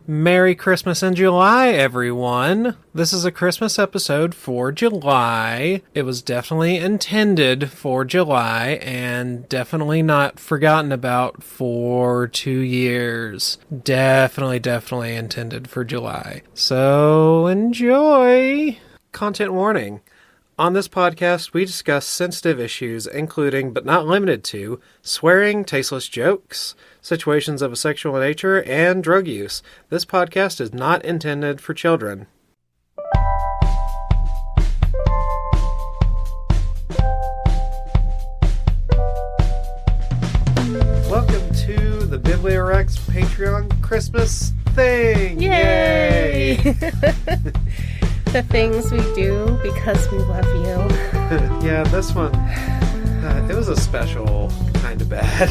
Merry Christmas in July, everyone. This is a Christmas episode for July. It was definitely intended for July and definitely not forgotten about for 2 years. Definitely intended for July. So enjoy. Content warning. On this podcast, we discuss sensitive issues, including, but not limited to, swearing, tasteless jokes, situations of a sexual nature, and drug use. This podcast is not intended for children. Welcome to the Bibliorex Patreon Christmas thing! Yay! The things we do because we love you. Yeah, this one, it was a special kind of bad.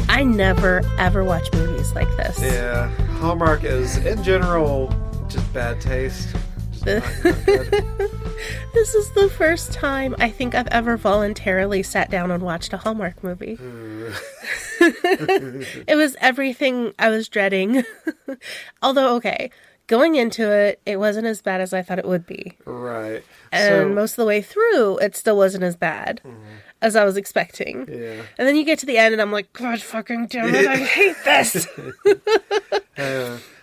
I never, ever watch movies like this. Yeah, Hallmark is, in general, just bad taste. Just not good. This is the first time I think I've ever voluntarily sat down and watched a Hallmark movie. It was everything I was dreading. Although, okay, going into it, it wasn't as bad as I thought it would be. Right. And most of the way through, it still wasn't as bad as I was expecting. Yeah. And then you get to the end and I'm like, God fucking damn it, I hate this.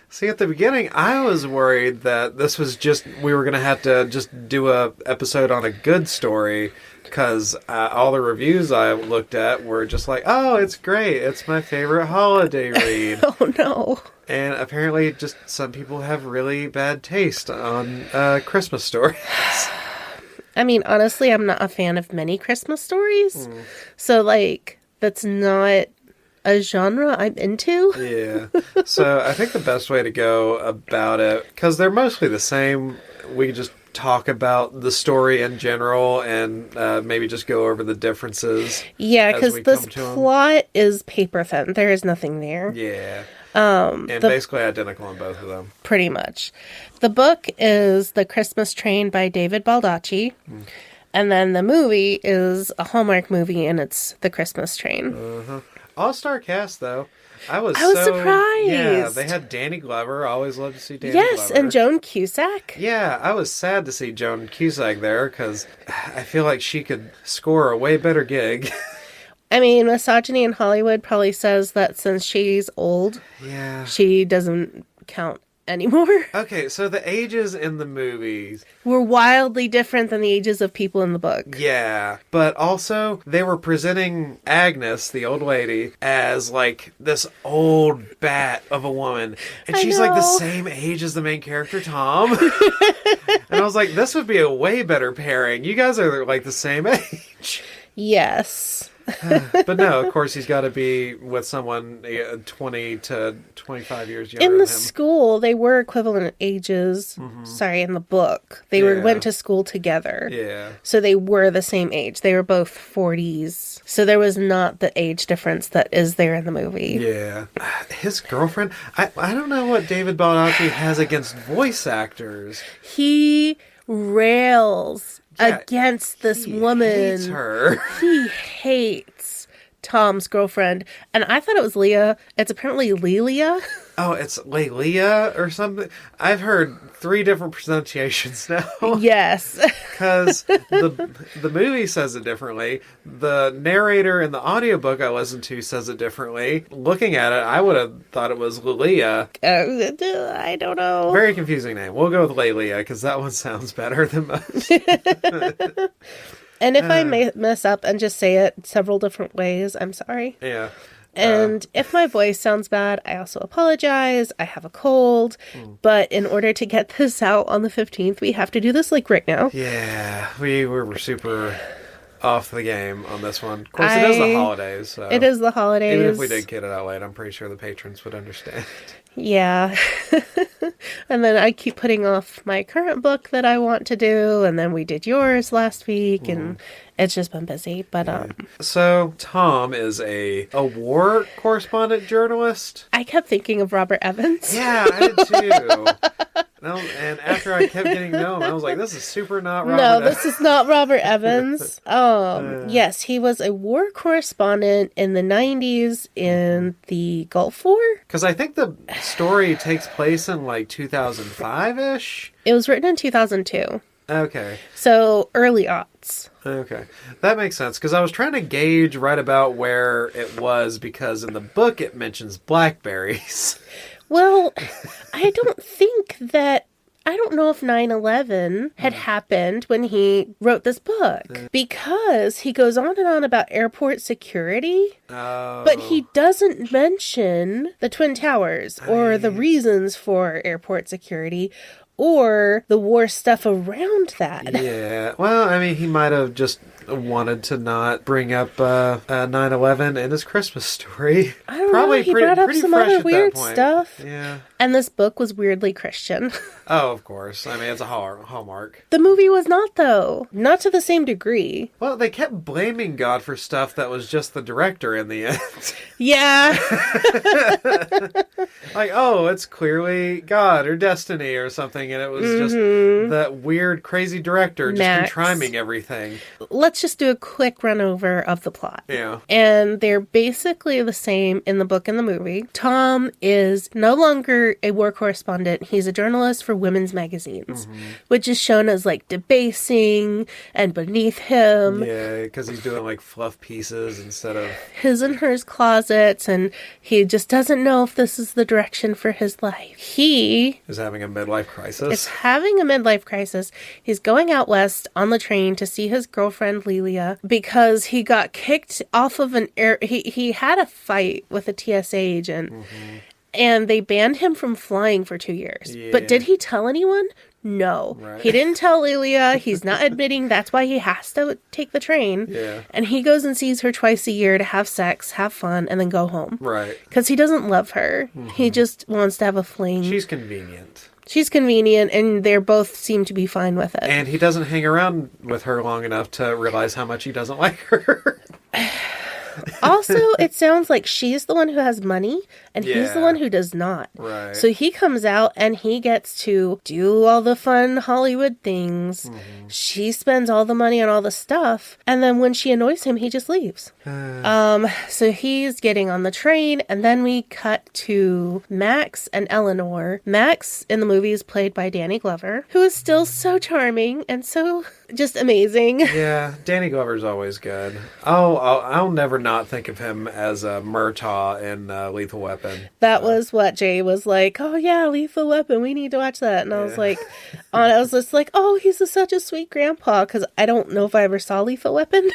See, at the beginning, I was worried that this was just, we were going to have to just do a episode on a good story, because all the reviews I looked at were just like, oh, it's great, it's my favorite holiday read. Oh, no. And apparently just some people have really bad taste on Christmas stories. I mean, honestly, I'm not a fan of many Christmas stories. So, like, that's not a genre I'm into. Yeah. So I think the best way to go about it, because they're mostly the same, we could just talk about the story in general and maybe just go over the differences. Yeah, because this plot is paper thin. There is nothing there. Yeah. And basically identical on both of them. Pretty much. The book is The Christmas Train by David Baldacci. And then the movie is a Hallmark movie, and it's The Christmas Train. All-star cast, though. I was surprised. Yeah, they had Danny Glover. I always love to see Danny Glover. Glover. And Joan Cusack. Yeah, I was sad to see Joan Cusack there, because I feel like she could score a way better gig. I mean, misogyny in Hollywood probably says that since she's old, she doesn't count anymore. Okay, so the ages in the movies were wildly different than the ages of people in the book. Yeah, but also they were presenting Agnes, the old lady, as like this old bat of a woman. And she's like the same age as the main character, Tom. And I was like, this would be a way better pairing. You guys are like the same age. Yes. But no, of course he's got to be with someone 20 to 25 years younger in than the him. School, they were equivalent ages. Sorry, in the book. They went to school together. Yeah. So they were the same age. They were both 40s. So there was not the age difference that is there in the movie. Yeah. His girlfriend, I don't know what David Baldacci has against voice actors. He rails against this woman. He hates her. He hates Tom's girlfriend. And I thought it was Leah. It's apparently Lelia. Oh, it's Lelia or something? I've heard 3 different pronunciations now. Yes. Because the movie says it differently. The narrator in the audiobook I listened to says it differently. Looking at it, I would have thought it was Lelia. I don't know. Very confusing name. We'll go with Lelia because that one sounds better than most. And if I mess up and just say it several different ways, I'm sorry. Yeah. And if my voice sounds bad, I also apologize. I have a cold. But in order to get this out on the 15th, we have to do this like right now. Yeah. We were super off the game on this one. Of course, it is the holidays. So it is the holidays. Even if we did get it out late, I'm pretty sure the patrons would understand. Yeah. And then I keep putting off my current book that I want to do, and then we did yours last week, and it's just been busy. But So Tom is a war correspondent journalist. I kept thinking of Robert Evans. Yeah, I did too. No, and after I kept getting to know him, I was like, this is super not Robert No, Evans. this is not Robert Evans. Yes, he was a war correspondent in the 90s in the Gulf War. Because I think the story takes place in like 2005-ish. It was written in 2002. Okay. So early aughts. Okay. That makes sense. Because I was trying to gauge right about where it was, because in the book it mentions blackberries. Well, I don't know if 9/11 had happened when he wrote this book, because he goes on and on about airport security, but he doesn't mention the Twin Towers or the reasons for airport security or the war stuff around that. Yeah. Well, I mean, he might have just wanted to not bring up 9/11 in his Christmas story. I don't know. He brought up some other weird stuff. Yeah. And this book was weirdly Christian. Oh, of course. I mean, it's a Hallmark. The movie was not, though. Not to the same degree. Well, they kept blaming God for stuff that was just the director in the end. Yeah. Like, oh, it's clearly God or destiny or something, and it was just that weird, crazy director just Max. contriving everything. Let's just do a quick run over of the plot. Yeah. And they're basically the same in the book and the movie. Tom is no longer a war correspondent. He's a journalist for women's magazines, which is shown as like debasing and beneath him. Yeah, because he's doing like fluff pieces instead of His and hers closets, and he just doesn't know if this is the direction for his life. He is having a midlife crisis. is having a midlife crisis. He's going out west on the train to see his girlfriend Lelia because he got kicked off of an air. He had a fight with a TSA agent, and they banned him from flying for 2 years. Yeah. But did he tell anyone? No. Right. He didn't tell Lelia. He's not admitting that's why he has to take the train. Yeah. And he goes and sees her twice a year to have sex, have fun, and then go home. Right. Because he doesn't love her. He just wants to have a fling. She's convenient. She's convenient, and they both seem to be fine with it. And he doesn't hang around with her long enough to realize how much he doesn't like her. Also, it sounds like she's the one who has money, and he's the Yeah. one who does not. Right. So he comes out, and he gets to do all the fun Hollywood things. She spends all the money on all the stuff, and then when she annoys him, he just leaves. So he's getting on the train, and then we cut to Max and Eleanor. Max in the movie is played by Danny Glover, who is still so charming and so just amazing. Yeah, Danny Glover's always good. I'll never not think of him as Murtaugh in Lethal Weapon. That was what Jay was like, oh yeah, Lethal Weapon, we need to watch that. And I was like, I was just like, oh, he's such a sweet grandpa, because I don't know if I ever saw Lethal Weapon.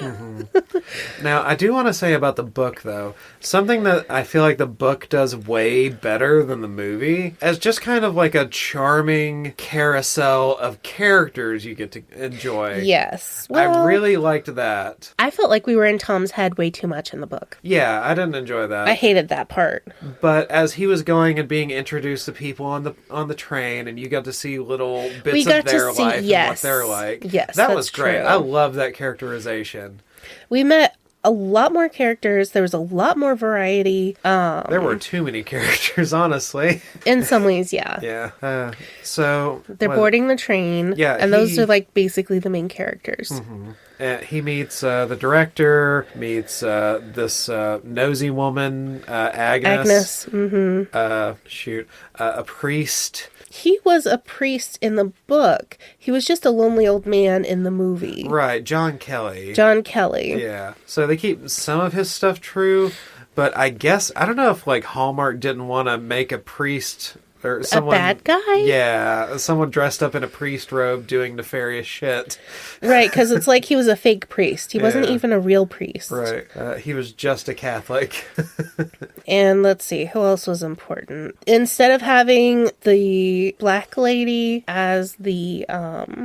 Now, I do want to say about the book, though, something that I feel like the book does way better than the movie, as just kind of like a charming carousel of characters you get to enjoy. Yes. I Well, really liked that. I felt like we were in Tom's head way too much in the book. Yeah, I didn't enjoy that. I hated that part. But as he was going and being introduced to people on the train, and you got to see little We bits got of their to see- life and what yes. they're like. Yes, that that's was great. true. I love that characterization. We met a lot more characters. There was a lot more variety. There were too many characters, honestly. In some ways, yeah. Yeah. So They're boarding the train. Yeah, And those are like basically the main characters. he meets the director, meets this nosy woman, Agnes. A priest. He was a priest in the book. He was just a lonely old man in the movie. Right, John Kelly. John Kelly. Yeah. So they keep some of his stuff true, but I guess, I don't know if like Hallmark didn't want to make a priest or someone. A bad guy? Yeah. Someone dressed up in a priest robe doing nefarious shit. Right, because it's like he was a fake priest. He wasn't Yeah. even a real priest. Right. He was just a Catholic. And let's see, who else was important? Instead of having the black lady as the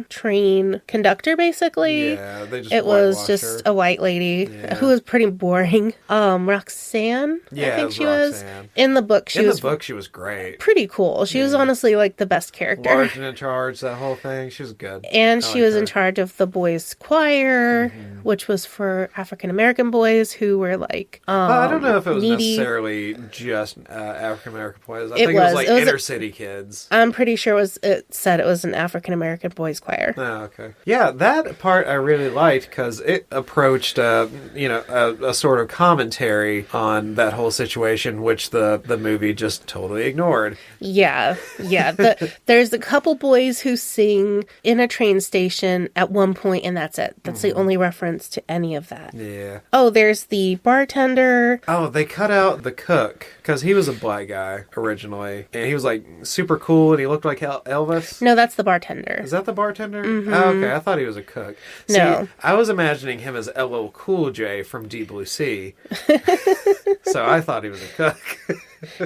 train conductor, basically, Yeah, they just it was whitewashed just her. a white lady Yeah. who was pretty boring. Roxanne, Yeah, I it think was she was. Roxanne. In the book, she In was the book, she was great. pretty cool. cool. She was honestly, like, the best character. Large and in charge, that whole thing. She was good. And she was in charge of the boys' choir, which was for African-American boys who were, like, I don't know if it was needy. necessarily just African-American boys. I It think it was was. like It was inner-city kids. I'm pretty sure it said it was an African-American boys' choir. Oh, okay. Yeah, that part I really liked because it approached, a sort of commentary on that whole situation, which the movie just totally ignored. Yeah. There's a couple boys who sing in a train station at one point, and that's it. That's the only reference to any of that. Yeah. Oh, there's the bartender. Oh, they cut out the cook because he was a black guy originally, and he was like super cool, and he looked like Elvis. No, that's the bartender. Is that the bartender? Oh, okay, I thought he was a cook. See, No. I was imagining him as LL Cool J from Deep Blue Sea, so I thought he was a cook.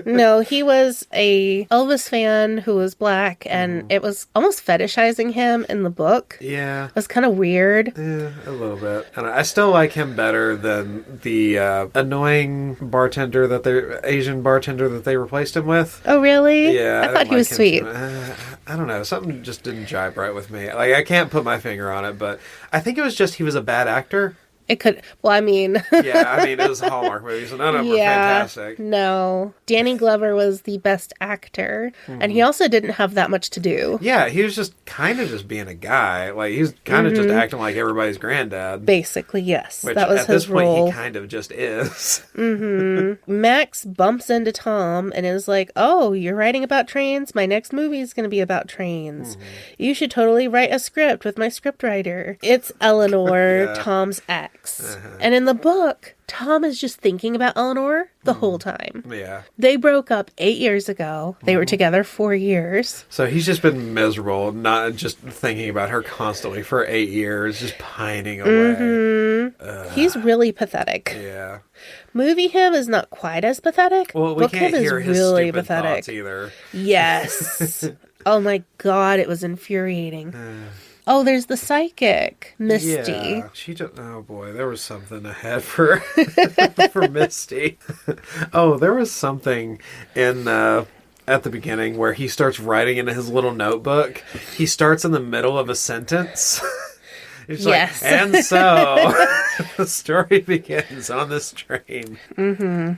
No, he was a Elvis fan who was black, and it was almost fetishizing him in the book. Yeah. It was kind of weird. Yeah, a little bit. And I still like him better than the annoying bartender Asian bartender that they replaced him with. Oh, really? Yeah. I thought he was sweet. I don't know. Something just didn't jive right with me. Like, I can't put my finger on it, but I think it was just he was a bad actor. It could, well, I mean. Yeah, it was a Hallmark movie, so none of them were fantastic. No. Danny Glover was the best actor, and he also didn't have that much to do. Yeah, he was just kind of just being a guy. Like, he was kind of just acting like everybody's granddad. Basically, yes. Which, that was at his this point, role. he kind of just is. Max bumps into Tom and is like, oh, you're writing about trains? My next movie is going to be about trains. You should totally write a script with my scriptwriter. It's Eleanor, Tom's ex. And in the book, Tom is just thinking about Eleanor the whole time. Yeah. They broke up 8 years ago. They were together 4 years. So he's just been miserable, not just thinking about her constantly for 8 years, just pining away. He's really pathetic. Yeah. Movie him is not quite as pathetic. Well, we Book can't him hear is his really stupid pathetic. thoughts either. Yes. Oh my god, it was infuriating. Oh, there's the psychic, Misty. Yeah, oh boy, there was something ahead for for Misty. Oh, there was something in at the beginning where he starts writing in his little notebook. He starts in the middle of a sentence. It's yes. Like, and so the story begins on this train.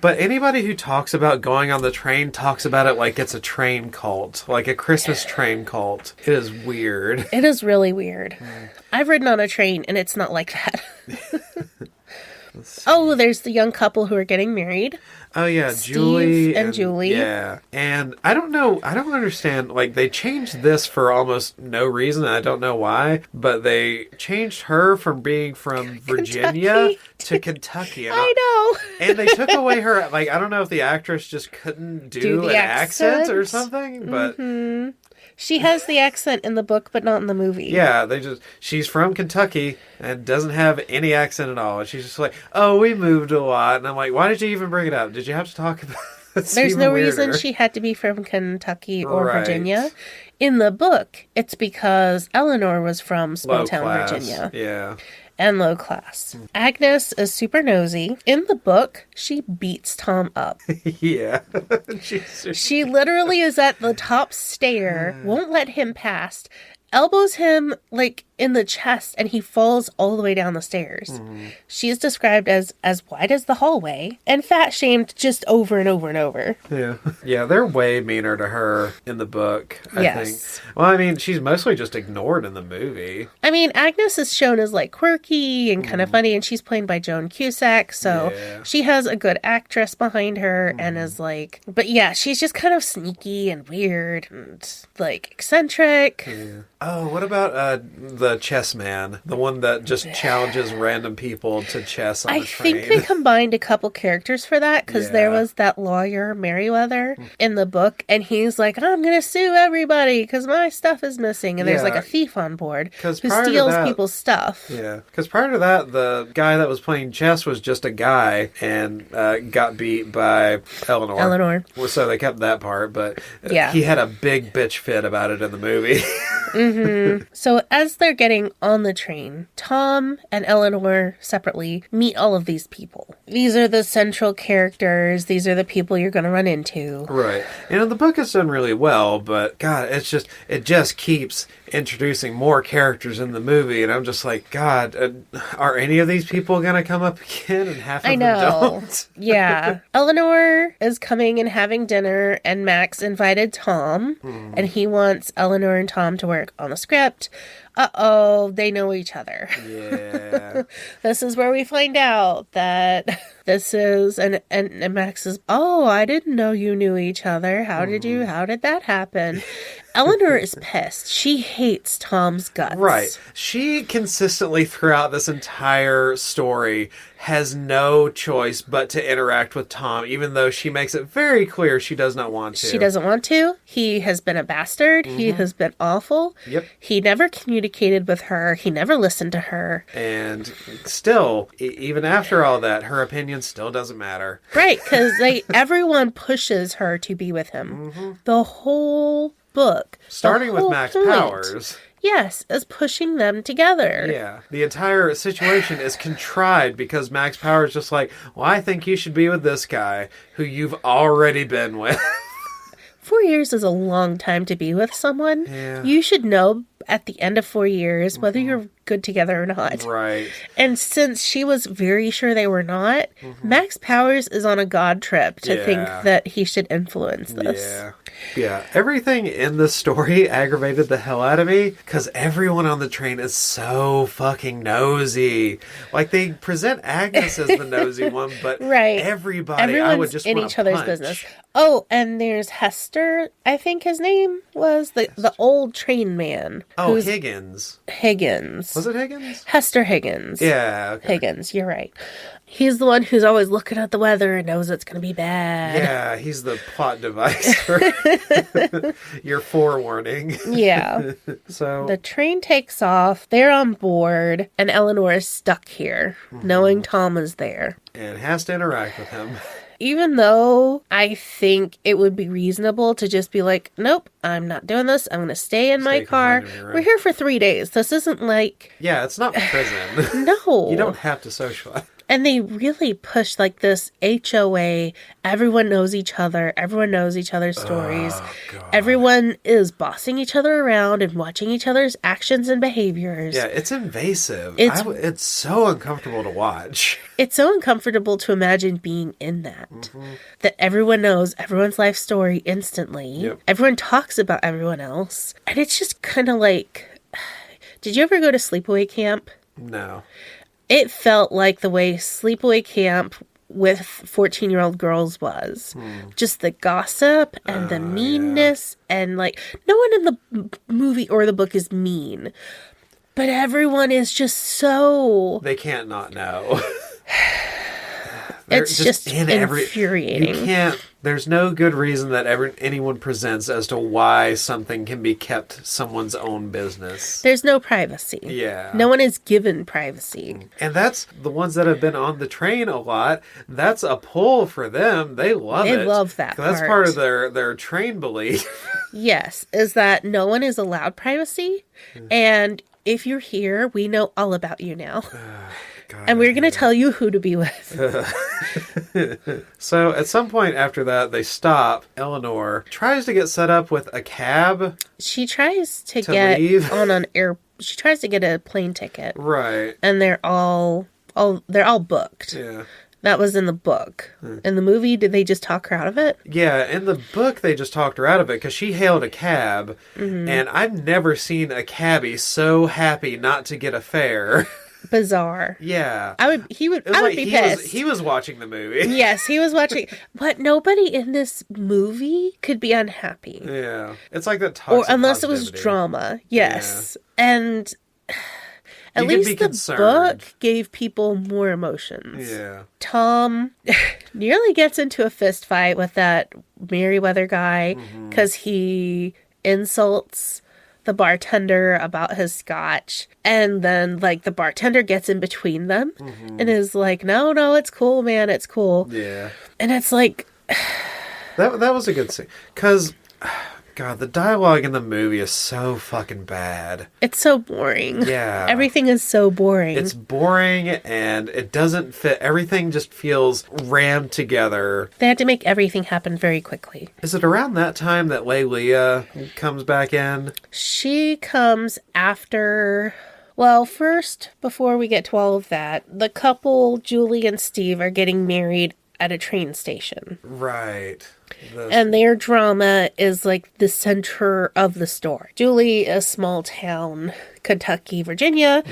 But anybody who talks about going on the train talks about it like it's a train cult, like a Christmas train cult. It is weird. It is really weird. I've ridden on a train and it's not like that. Oh, there's the young couple who are getting married. Oh, yeah, Steve Julie. and Julie. Yeah. And I don't know, I don't understand, like, they changed this for almost no reason, I don't know why, but they changed her from being from Virginia to Kentucky. I know. And they took away her, like, I don't know if the actress just couldn't do the an accent or accent? something, but... She has the accent in the book, but not in the movie. Yeah, she's from Kentucky and doesn't have any accent at all. And she's just like, oh, we moved a lot. And I'm like, why did you even bring it up? Did you have to talk about it? There's no reason she had to be from Kentucky or Right. Virginia. In the book, it's because Eleanor was from small Low town class. Virginia. Yeah. And low class. Agnes is super nosy. In the book, she beats Tom up. Yeah. She literally is at the top stair, won't let him past, elbows him like in the chest, and he falls all the way down the stairs. She is described as wide as the hallway and fat shamed just over and over and over. Yeah. Yeah, they're way meaner to her in the book, I Yes. think. Well, I mean, she's mostly just ignored in the movie. I mean, Agnes is shown as like quirky and kind of funny, and she's played by Joan Cusack, so Yeah. she has a good actress behind her and is like, but yeah, she's just kind of sneaky and weird and like eccentric. Yeah. Oh, what about the chess man? The one that just challenges random people to chess on I the train. think they combined a couple characters for that because there Yeah. was that lawyer Merriweather in the book, and he's like, I'm gonna sue everybody because my stuff is missing, and there's like Yeah. a thief on board who 'Cause prior to steals that- people's stuff. Yeah, because prior to that, the guy that was playing chess was just a guy and got beat by Eleanor. Eleanor. Well, so they kept that part, but Yeah. he had a big bitch fit about it in the movie. So as they're getting on the train, Tom and Eleanor separately meet all of these people. These are the central characters. These are the people you're going to run into. Right. The book is done really well, but God, it just keeps introducing more characters in the movie, and I'm just like, God, are any of these people going to come up again? And half of them don't. Yeah. Eleanor is coming and having dinner, and Max invited Tom, and he wants Eleanor and Tom to work on the script. Uh-oh, they know each other. Yeah. This is where we find out that this is, and Max is, oh, I didn't know you knew each other. How did that happen? Eleanor is pissed. She hates Tom's guts. Right. She consistently throughout this entire story has no choice but to interact with Tom, even though she makes it very clear she does not want to. She doesn't want to. He has been a bastard. He has been awful. Yep. He never communicated with her. He never listened to her. And still, even after all that, her opinion still doesn't matter. Right, because everyone pushes her to be with him. The whole book. Starting with Max Powers. Yes, is pushing them together. Yeah. The entire situation is contrived because Max Powers is just like, well, I think you should be with this guy who you've already been with. 4 years is a long time to be with someone. Yeah. You should know at the end of 4 years whether you're good together or not. Right. And since she was very sure they were not, Max Powers is on a god trip to think that he should influence this. Yeah. Yeah. Everything in the story aggravated the hell out of me because everyone on the train is so fucking nosy. Like, they present Agnes as the nosy one, but everybody, everyone's I would just in want each other's business. Oh, and there's Hester, I think his name was, the old train man. Oh, Higgins. Was it Higgins? Hester Higgins. Yeah. Okay. Higgins, you're right. He's the one who's always looking at the weather and knows it's going to be bad. Yeah, he's the plot device for your forewarning. Yeah. So the train takes off, they're on board, and Eleanor is stuck here, knowing Tom is there. And has to interact with him. Even though I think it would be reasonable to just be like, nope, I'm not doing this. I'm going to stay in my car. We're here for 3 days. This isn't like... Yeah, it's not prison. No. You don't have to socialize. And they really push like this HOA. Everyone knows each other. Everyone knows each other's stories. Oh, God. Everyone is bossing each other around and watching each other's actions and behaviors. Yeah, it's invasive. It's so uncomfortable to watch. It's so uncomfortable to imagine being in that. That everyone knows everyone's life story instantly. Yep. Everyone talks about everyone else. And it's just kind of like... Did you ever go to sleepaway camp? No. It felt like the way sleepaway camp with 14-year-old girls was. Just the gossip and the meanness. And like, no one in the movie or the book is mean. But everyone is just so... They can't not know. It's just infuriating. You can't... There's no good reason that anyone presents as to why something can be kept someone's own business. There's no privacy. Yeah. No one is given privacy. And that's the ones that have been on the train a lot. That's a pull for them. They love it. They love that part. That's part of their train belief. Yes, is that no one is allowed privacy. And if you're here, we know all about you now. God, and we're going to tell you who to be with. So at some point after that, they stop. Eleanor tries to get set up with a cab. She tries to get leave. She tries to get a plane ticket. Right. And they're all booked. Yeah. That was in the book. In the movie, did they just talk her out of it? Yeah, in the book, they just talked her out of it because she hailed a cab. And I've never seen a cabbie so happy not to get a fare. Bizarre. Yeah. I would be pissed. He was watching the movie. Yes, he was watching. But nobody in this movie could be unhappy. Yeah. It's like that toxic unless it was drama. Yes. Yeah. And at least the book gave people more emotions. Yeah. Tom nearly gets into a fist fight with that Merriweather guy because he insults the bartender about his scotch, and then like the bartender gets in between them and is like, no, it's cool, man, it's cool. Yeah. And it's like that was a good scene because God, the dialogue in the movie is so fucking bad. It's so boring. Yeah. Everything is so boring. It's boring, and it doesn't fit. Everything just feels rammed together. They had to make everything happen very quickly. Is it around that time that Leia comes back in? She comes after... Well, first, before we get to all of that, the couple, Julie and Steve, are getting married at a train station. Right. And their drama is like the center of the story. Julie, a small town, Kentucky, Virginia.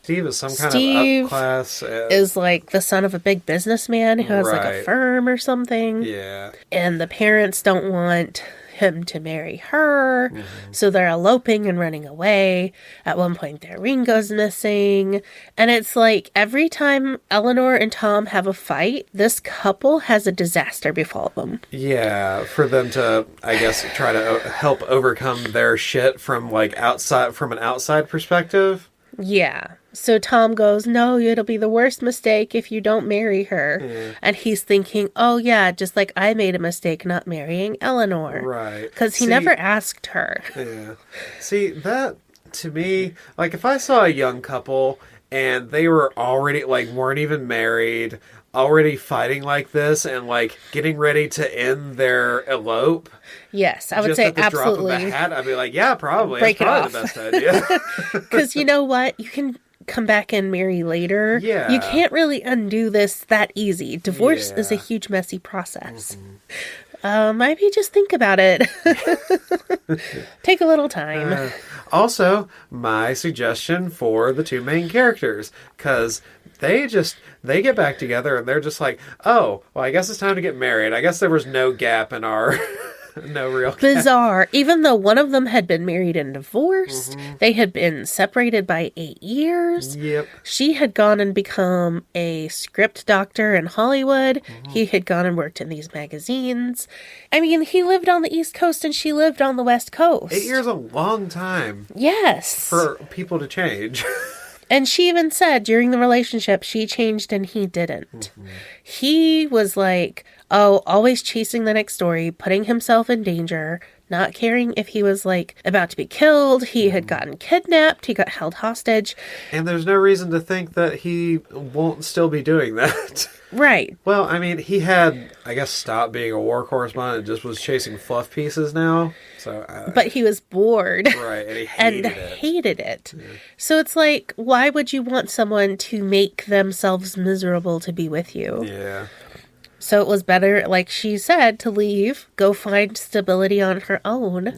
Steve is some kind of upclass. Is like the son of a big businessman who has like a firm or something. Yeah. And the parents don't want him to marry her, so they're eloping and running away. At one point their ring goes missing, and it's like every time Eleanor and Tom have a fight, this couple has a disaster befall them. Yeah, for them to, I guess, try to help overcome their shit from an outside perspective. Yeah. So Tom goes, no, it'll be the worst mistake if you don't marry her. Yeah. And he's thinking, oh yeah, just like I made a mistake not marrying Eleanor. Right. Because he never asked her. Yeah. See, that, to me, like if I saw a young couple and they were already, like, weren't even married, already fighting like this and, like, getting ready to end their elope. Yes, I would say absolutely. Drop of a hat, I'd be like, yeah, probably. Break it off. That's probably the best idea. Because you know what? You can come back and marry later. Yeah. You can't really undo this that easy. Divorce is a huge, messy process. Maybe just think about it. Take a little time. Also, my suggestion for the two main characters, because they get back together and they're just like, oh, well, I guess it's time to get married. I guess there was no gap in our... No real gap. Bizarre. Even though one of them had been married and divorced, they had been separated by 8 years. Yep. She had gone and become a script doctor in Hollywood. He had gone and worked in these magazines. I mean, he lived on the East Coast and she lived on the West Coast. 8 years is a long time. Yes. For people to change. And she even said during the relationship, she changed and he didn't. He was like, oh, always chasing the next story, putting himself in danger, not caring if he was, like, about to be killed. He had gotten kidnapped. He got held hostage. And there's no reason to think that he won't still be doing that. Right. Well, I mean, he had, I guess, stopped being a war correspondent and just was chasing fluff pieces now. So, but he was bored. Right, and he hated it. Yeah. So it's like, why would you want someone to make themselves miserable to be with you? Yeah. So it was better, like she said, to leave, go find stability on her own,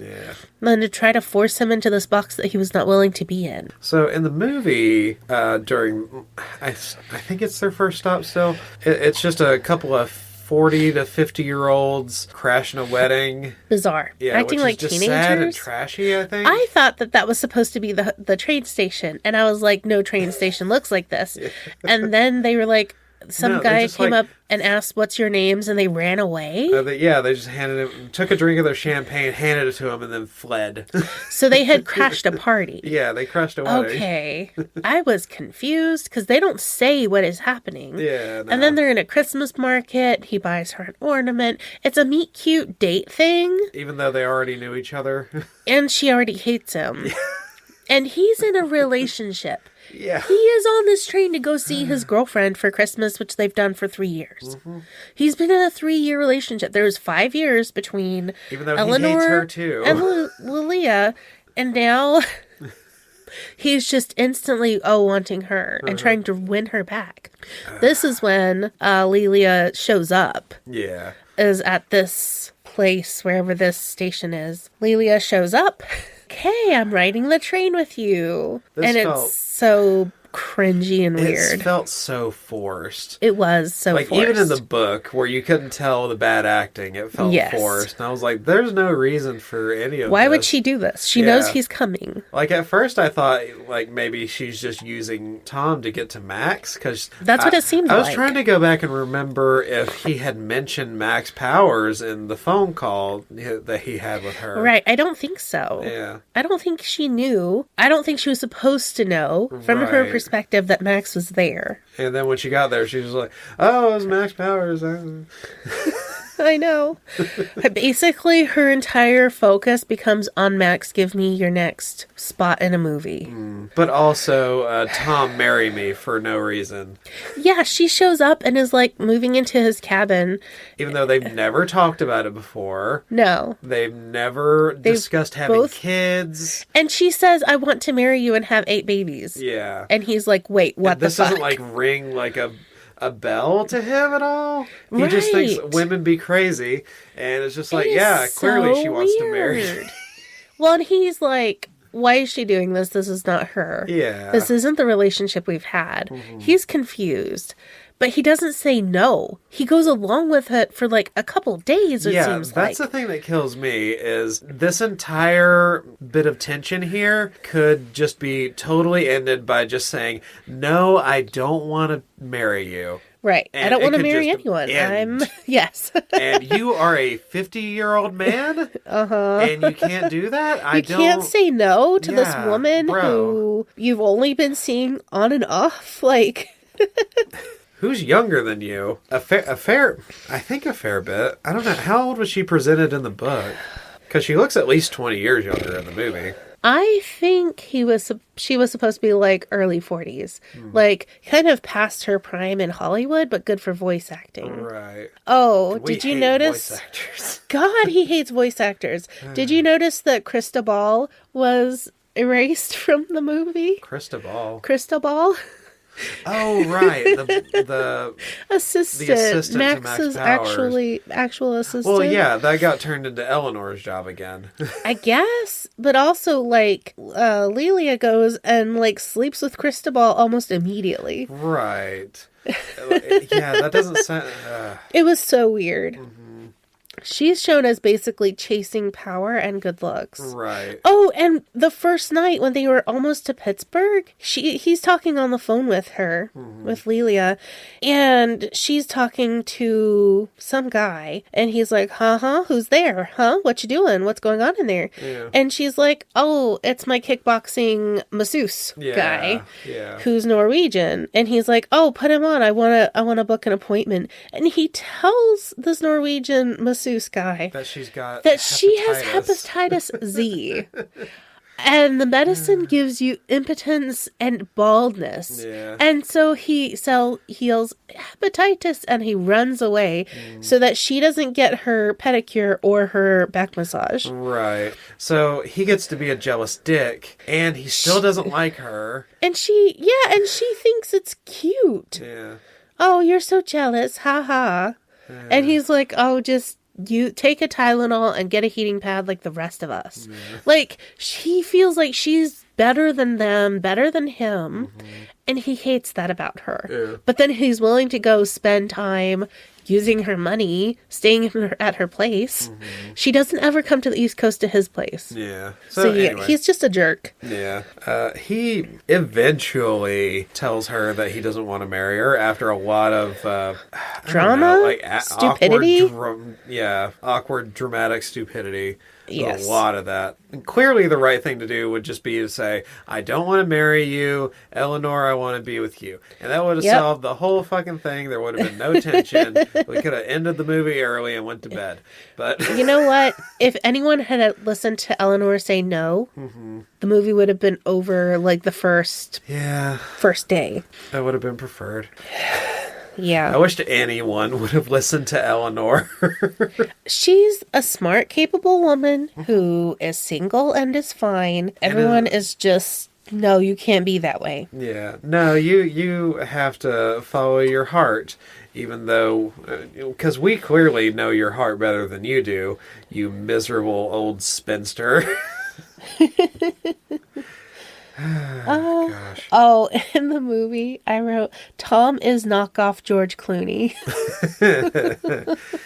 than to try to force him into this box that he was not willing to be in. So in the movie, during, I think it's their first stop still, it's just a couple of 40 to 50-year-olds crashing a wedding. Bizarre. Yeah, acting like just teenagers. Sad and trashy, I think. I thought that was supposed to be the train station, and I was like, no train station looks like this. And then they were like, some guy came up and asked, what's your names? And they ran away. They just took a drink of their champagne, handed it to him, and then fled. So they had crashed a party. Yeah, they crashed a wedding. Okay. I was confused because they don't say what is happening. Yeah, no. And then they're in a Christmas market. He buys her an ornament. It's a meet cute date thing. Even though they already knew each other. And she already hates him. And he's in a relationship. Yeah. He is on this train to go see his girlfriend for Christmas, which they've done for 3 years. He's been in a 3-year relationship. There was 5 years between Even though Eleanor he hates her too. and Lilia, and now he's just instantly wanting her and trying to win her back. This is when Lilia shows up. Yeah. Is at this place, wherever this station is. Lilia shows up. Okay, I'm riding the train with you. It's so cringy and weird. It felt so forced. It was so forced. Like, even in the book, where you couldn't tell the bad acting, it felt forced. And I was like, there's no reason for any of this. Why would she do this? She knows he's coming. Like, at first I thought, like, maybe she's just using Tom to get to Max, because... That's what it seemed like. I was trying to go back and remember if he had mentioned Max Powers in the phone call that he had with her. Right, I don't think so. Yeah. I don't think she knew. I don't think she was supposed to know, from her perspective, that Max was there. And then when she got there, she was like, oh, it was Max Powers. I know. Basically, her entire focus becomes on Max, give me your next spot in a movie. But also, Tom, marry me for no reason. Yeah, she shows up and is like moving into his cabin. Even though they've never talked about it before. No. They've never discussed having kids. And she says, I want to marry you and have 8 babies. Yeah. And he's like, wait, what the fuck? This doesn't like ring like a bell to him at all. He Right. just thinks women be crazy. And it's just like, yeah, clearly so she wants to weird. marry. Well, and he's like, why is she doing this? This is not her. Yeah. This isn't the relationship we've had. He's confused. But he doesn't say no. He goes along with it for like a couple days, it seems like. Yeah, that's the thing that kills me is this entire bit of tension here could just be totally ended by just saying, no, I don't want to marry you. Right. And I don't want to could marry just anyone. end. Yes. And you are a 50-year-old man? And you can't do that? You can't say no to this woman bro. who you've only been seeing on and off. Like... Who's younger than you? I think a fair bit. I don't know. How old was she presented in the book? Because she looks at least 20 years younger in the movie. I think she was supposed to be like early 40s. Like kind of past her prime in Hollywood, but good for voice acting. Right. Oh, did you notice? Voice actors. God, he hates voice actors. Did you notice that Cristobal was erased from the movie? Cristobal. Oh, right. The assistant. The assistant to Max's Max Powers. actual assistant. Well, yeah, that got turned into Eleanor's job again. I guess, but also like Lelia goes and like sleeps with Cristobal almost immediately. Right. Yeah, that doesn't sound... It was so weird. She's shown as basically chasing power and good looks. Right. Oh, and the first night when they were almost to Pittsburgh, he's talking on the phone with her, with Lelia, and she's talking to some guy, and he's like, who's there? Huh? What you doing? What's going on in there? Yeah. And she's like, oh, it's my kickboxing masseuse guy, who's Norwegian. And he's like, oh, put him on. I want to book an appointment. And he tells this Norwegian masseuse guy that she has hepatitis Z. And the medicine gives you impotence and baldness. Yeah. And so he heals hepatitis and he runs away so that she doesn't get her pedicure or her back massage. Right. So he gets to be a jealous dick and he still doesn't like her. And she thinks it's cute. Yeah. Oh, you're so jealous. Ha ha. Yeah. And he's like, oh, just... you take a Tylenol and get a heating pad like the rest of us. Yeah. Like, she feels like she's better than them, better than him, and he hates that about her. Yeah. But then he's willing to go spend time using her money, staying at her place. She doesn't ever come to the East Coast to his place. Yeah. So anyway. He's just a jerk. Yeah. He eventually tells her that he doesn't want to marry her after a lot of drama, stupidity. Awkward, dramatic stupidity. Yes. A lot of that. And clearly the right thing to do would just be to say, I don't want to marry you, Eleanor, I want to be with you. And that would have solved the whole fucking thing. There would have been no tension. We could have ended the movie early and went to bed. But you know what? If anyone had listened to Eleanor say no, the movie would have been over like the first day. That would have been preferred. Yeah. I wish anyone would have listened to Eleanor. She's a smart, capable woman who is single and is fine. Everyone is just, no, you can't be that way. Yeah. No, you have to follow your heart, even though, because we clearly know your heart better than you do, you miserable old spinster. Gosh. Oh, in the movie, I wrote, Tom is knockoff George Clooney.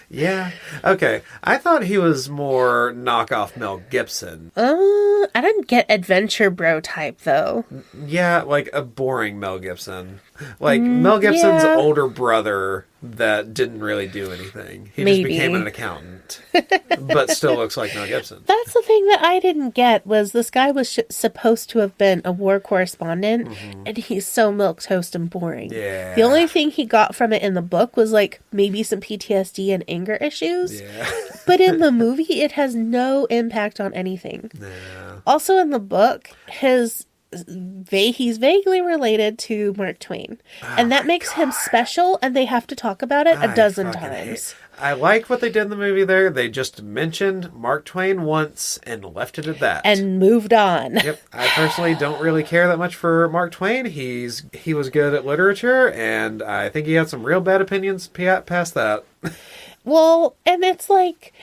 Yeah. Okay. I thought he was more knockoff Mel Gibson. I didn't get adventure bro type, though. Yeah, like a boring Mel Gibson. Like Mel Gibson's older brother that didn't really do anything. He just became an accountant. it, but still looks like Mel Gibson. That's the thing that I didn't get, was this guy was supposed to have been a war correspondent, and he's so milquetoast and boring. Yeah. The only thing he got from it in the book was, like, maybe some PTSD and anger issues. Yeah. But in the movie, it has no impact on anything. Yeah. Also in the book, he's vaguely related to Mark Twain. And that makes him special, and they have to talk about it a dozen times. I like what they did in the movie there. They just mentioned Mark Twain once and left it at that. And moved on. Yep. I personally don't really care that much for Mark Twain. He was good at literature, and I think he had some real bad opinions past that. Well, and it's like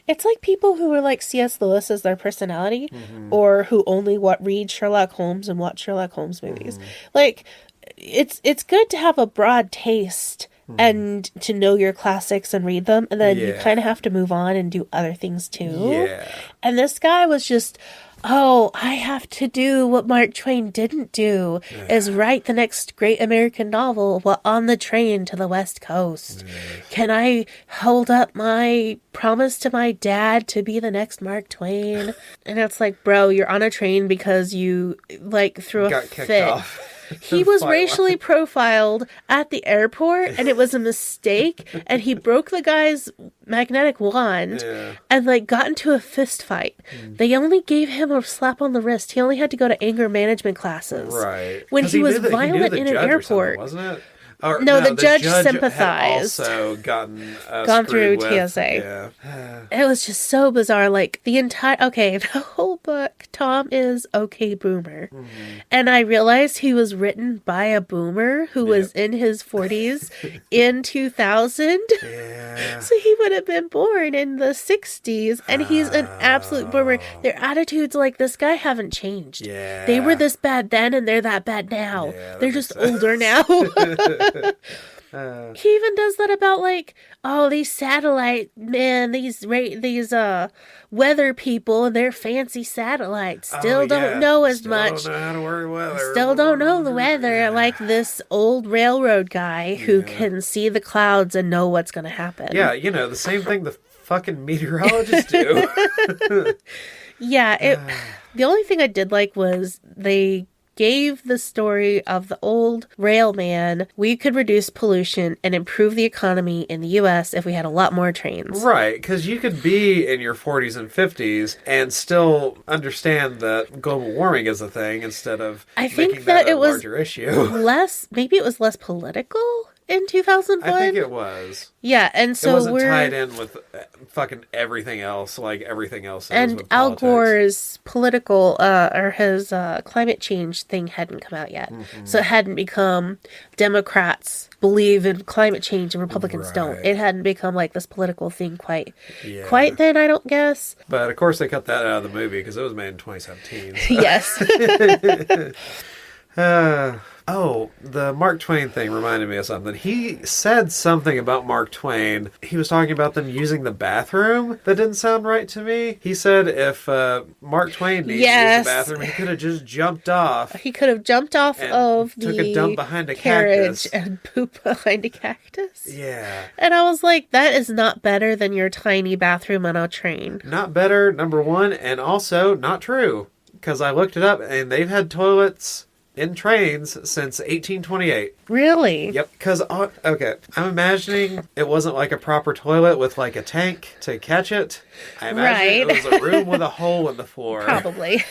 people who are like C.S. Lewis as their personality, or who only read Sherlock Holmes and watch Sherlock Holmes movies. Like, it's good to have a broad taste and to know your classics and read them, and then you kind of have to move on and do other things too. Yeah. And this guy was just, I have to do what Mark Twain didn't do, is write the next great American novel while on the train to the West Coast. Can I hold up my promise to my dad to be the next Mark Twain? And it's like, bro, you're on a train because you, like, threw a Got fit. kicked off. He was racially profiled at the airport, and it was a mistake, and he broke the guy's magnetic wand and, like, got into a fist fight. They only gave him a slap on the wrist. He only had to go to anger management classes. Right. When he was violent in an airport. Wasn't it? Or, no, the judge had sympathized. also gone through with, TSA. It was just so bizarre. Like, the whole book, Tom is okay boomer. And I realized he was written by a boomer who was in his 40s in 2000. Yeah. So he would have been born in the 60s, and he's an absolute boomer. Their attitudes like this guy haven't changed. Yeah. They were this bad then, and they're that bad now. Yeah, they're just older now. He even does that about, like, these satellite men, these weather people and their fancy satellites still don't know as much. Don't know how to work weather. Still don't know the weather, like this old railroad guy who can see the clouds and know what's going to happen. Yeah, the same thing the fucking meteorologists do. The only thing I did like was they gave the story of the old railman. We could reduce pollution and improve the economy in the U.S. if we had a lot more trains. Right, because you could be in your 40s and 50s and still understand that global warming is a thing instead of making that a larger issue. Maybe it was less political in 2001? I think it was. Yeah, and so it wasn't tied in with fucking everything else, like everything else is and with Al politics. Gore's political, or his climate change thing hadn't come out yet. So it hadn't become Democrats believe in climate change and Republicans don't. It hadn't become like this political thing quite then, I don't guess. But of course they cut that out of the movie because it was made in 2017. So. Yes. The Mark Twain thing reminded me of something. He said something about Mark Twain. He was talking about them using the bathroom. That didn't sound right to me. He said if Mark Twain needed to use the bathroom, he could have just jumped off. He could have jumped off of the took a dump behind a carriage cactus. and pooped behind a cactus. Yeah. And I was like, that is not better than your tiny bathroom on a train. Not better, number one, and also not true. Because I looked it up, and they've had toilets in trains since 1828. Really? Yep. Because, okay, I'm imagining it wasn't like a proper toilet with like a tank to catch it. I imagine it was a room with a hole in the floor. Probably.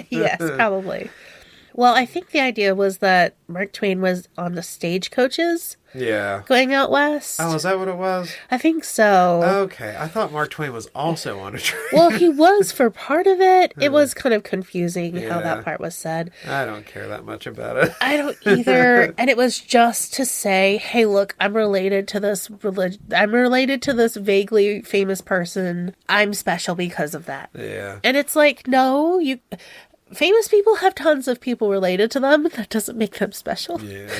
Yes, probably. Well, I think the idea was that Mark Twain was on the stagecoaches. Yeah. Going out west. Oh, is that what it was? I think so. Okay. I thought Mark Twain was also on a train. Well, he was for part of it. It was kind of confusing how that part was said. I don't care that much about it. I don't either. And it was just to say, hey, look, I'm related to this I'm related to this vaguely famous person. I'm special because of that. Yeah. And it's like, no, famous people have tons of people related to them. That doesn't make them special. Yeah.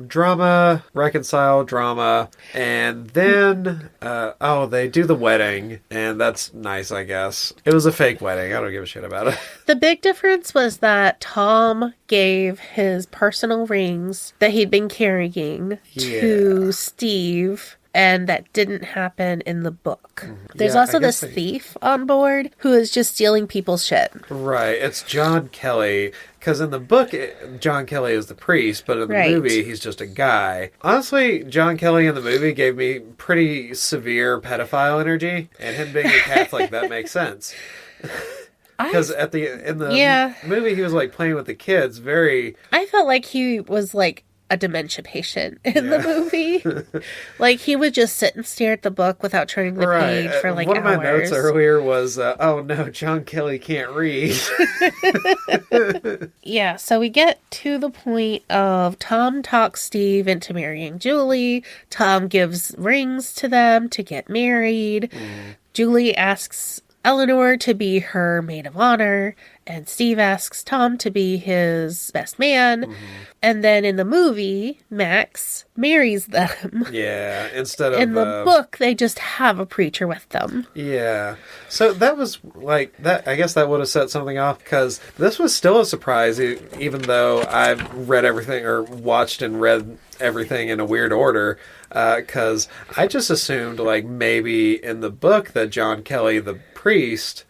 Drama, reconcile drama, and then, they do the wedding, and that's nice, I guess. It was a fake wedding. I don't give a shit about it. The big difference was that Tom gave his personal rings that he'd been carrying to Steve. And that didn't happen in the book. There's Yeah, also I guess this thief on board who is just stealing people's shit. Right, it's John Kelly. Because in the book, John Kelly is the priest, but in the movie, he's just a guy. Honestly, John Kelly in the movie gave me pretty severe pedophile energy, and him being a Catholic, that makes sense. Because in the movie, he was like playing with the kids, I felt like he was like a dementia patient in the movie. Like, he would just sit and stare at the book without turning the page for like One hours. One of my notes earlier was, oh no, John Kelly can't read. Yeah, so we get to the point of Tom talks Steve into marrying Julie. Tom gives rings to them to get married. Julie asks Eleanor to be her maid of honor, and Steve asks Tom to be his best man. And then in the movie, Max marries them. Yeah, instead of... In the book, they just have a preacher with them. Yeah. So that was like... that. I guess that would have set something off, because this was still a surprise, even though I've read everything, or watched and read everything in a weird order, because I just assumed, like, maybe in the book that John Kelly, the priest,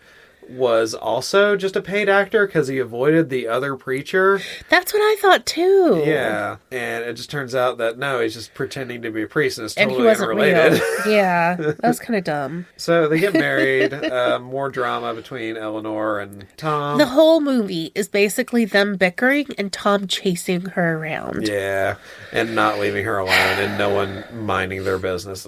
was also just a paid actor because he avoided the other preacher. That's what I thought too. Yeah, and it just turns out that no, he's just pretending to be a priest, and it's totally and he wasn't unrelated. Real. Yeah, that was kind of dumb. So they get married. More drama between Eleanor and Tom. The whole movie is basically them bickering and Tom chasing her around. Yeah, and not leaving her alone, and no one minding their business.